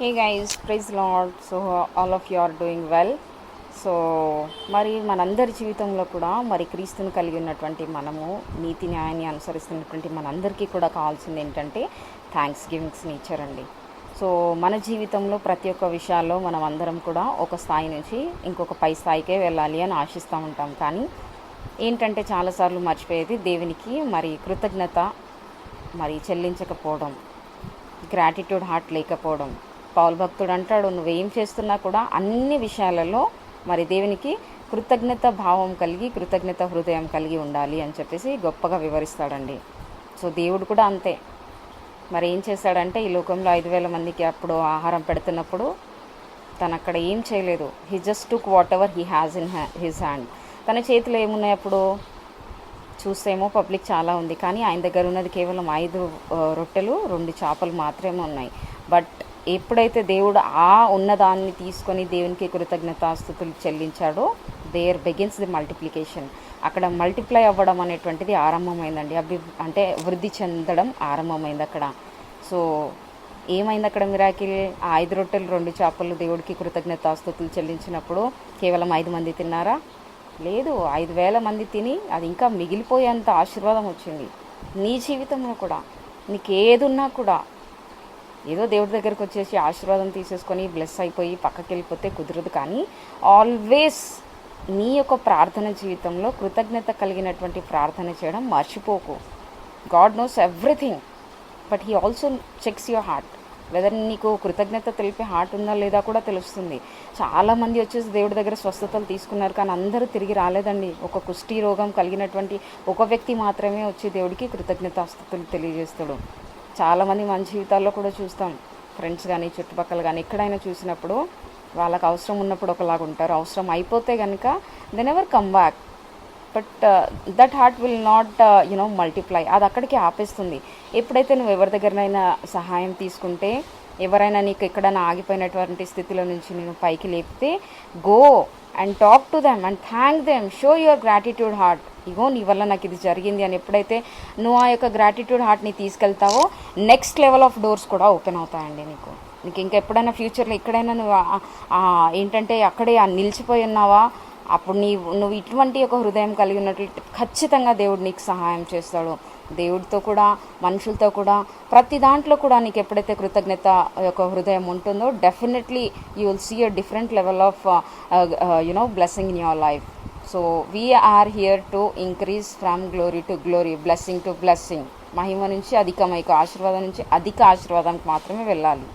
Hey guys, praise Lord. So all of you are doing well. So మరి మనందరి జీవితంలో కూడా మరి క్రీస్తుని కలిగి ఉన్నటువంటి మనము నీతి న్యాయాన్ని అనుసరిస్తున్నటువంటి మనందరికీ కూడా కావాల్సింది ఏంటంటే థ్యాంక్స్ గివింగ్స్ నేచర్ అండి. సో మన జీవితంలో ప్రతి ఒక్క విషయాల్లో మనం అందరం కూడా ఒక స్థాయి నుంచి ఇంకొక పై స్థాయికే వెళ్ళాలి అని ఆశిస్తూ ఉంటాం. కానీ ఏంటంటే చాలాసార్లు మర్చిపోయేది దేవునికి మరి కృతజ్ఞత మరి చెల్లించకపోవడం, గ్రాటిట్యూడ్ హార్ట్ లేకపోవడం. పౌలు భక్తుడు అంటాడు, నువ్వేం చేస్తున్నా కూడా అన్ని విషయాలలో మరి దేవునికి కృతజ్ఞత భావం కలిగి, కృతజ్ఞత హృదయం కలిగి ఉండాలి అని చెప్పేసి గొప్పగా వివరిస్తాడండి. సో దేవుడు కూడా అంతే. మరి ఏం చేశాడంటే ఈ లోకంలో 5,000 మందికి అప్పుడు ఆహారం పెడుతున్నప్పుడు తను అక్కడ ఏం చేయలేదు. He just took what ever he has in his hand. తన చేతిలో ఏమున్నాయి అప్పుడు చూస్తేమో పబ్లిక్ చాలా ఉంది, కానీ ఆయన దగ్గర ఉన్నది కేవలం 5 రొట్టెలు 2 చేపలు మాత్రమే ఉన్నాయి. బట్ ఎప్పుడైతే దేవుడు ఉన్నదాన్ని తీసుకొని దేవునికి కృతజ్ఞతాస్తుతులు చెల్లించాడో, దేర్ బిగిన్స్ ది మల్టిప్లికేషన్. అక్కడ మల్టిప్లై అవ్వడం అనేటువంటిది ఆరంభమైందండి. అంటే వృద్ధి చెందడం ఆరంభమైంది అక్కడ. సో ఏమైంది అక్కడ మిరాకిల్? ఆ 5 రొట్టెలు 2 చేపలు దేవుడికి కృతజ్ఞతాస్తుతులు చెల్లించినప్పుడు కేవలం 5 మంది తిన్నారా? లేదు, 5,000 మంది తిని అది ఇంకా మిగిలిపోయేంత ఆశీర్వాదం వచ్చింది. నీ జీవితంలో కూడా నీకేదున్నా కూడా ఏదో దేవుడి దగ్గరికి వచ్చేసి ఆశీర్వాదం తీసేసుకొని బ్లెస్ అయిపోయి పక్కకి వెళ్ళిపోతే కుదరదు. కానీ ఆల్వేస్ నీ యొక్క ప్రార్థన జీవితంలో కృతజ్ఞత కలిగినటువంటి ప్రార్థన చేయడం మర్చిపోకు. God knows everything, but he also checks your heart. Whether నీకు కృతజ్ఞత తెలిపే హార్ట్ ఉందా లేదా కూడా తెలుస్తుంది. చాలామంది వచ్చేసి దేవుడి దగ్గర స్వస్థతలు తీసుకున్నారు, కానీ అందరూ తిరిగి రాలేదండి. ఒక కుష్టి రోగం కలిగినటువంటి ఒక వ్యక్తి మాత్రమే వచ్చి దేవుడికి కృతజ్ఞతాస్తుతులు తెలియజేస్తాడు. చాలామంది మన జీవితాల్లో కూడా చూస్తాం, ఫ్రెండ్స్ కానీ చుట్టుపక్కల కానీ ఎక్కడైనా చూసినప్పుడు వాళ్ళకి అవసరం ఉన్నప్పుడు ఒకలాగా ఉంటారు, అవసరం అయిపోతే కనుక then ever come back. But that heart will not multiply. అది అక్కడికి ఆపేస్తుంది. ఎప్పుడైతే నువ్వు ఎవరి దగ్గరనైనా సహాయం తీసుకుంటే, ఎవరైనా నీకు ఎక్కడైనా ఆగిపోయినటువంటి స్థితిలో నుంచి నేను పైకి లేపితే, go and talk to them and thank them, show your gratitude heart. ఇగో నీ వల్ల నాకు ఇది జరిగింది అని ఎప్పుడైతే నువ్వు ఆ యొక్క గ్రాటిట్యూడ్ హార్ట్ని తీసుకెళ్తావో, నెక్స్ట్ లెవెల్ ఆఫ్ డోర్స్ కూడా ఓపెన్ అవుతాయండి నీకు ఇంకా ఎప్పుడైనా ఫ్యూచర్లో ఎక్కడైనా నువ్వు ఏంటంటే అక్కడే నిలిచిపోయి ఉన్నావా, అప్పుడు నువ్వు ఇటువంటి ఒక హృదయం కలిగి ఉన్నట్లు ఖచ్చితంగా దేవుడు నీకు సహాయం చేస్తాడు. దేవుడితో కూడా మనుషులతో కూడా ప్రతి దాంట్లో కూడా నీకు ఎప్పుడైతే కృతజ్ఞత యొక్క హృదయం ఉంటుందో, definitely you will see a different level of blessing in your life. So we are here to increase from glory to glory, blessing to blessing. మహిమ నుంచి అధికమైక ఆశీర్వాదం నుంచి అధిక ఆశీర్వాదానికి మాత్రమే వెళ్ళాలి.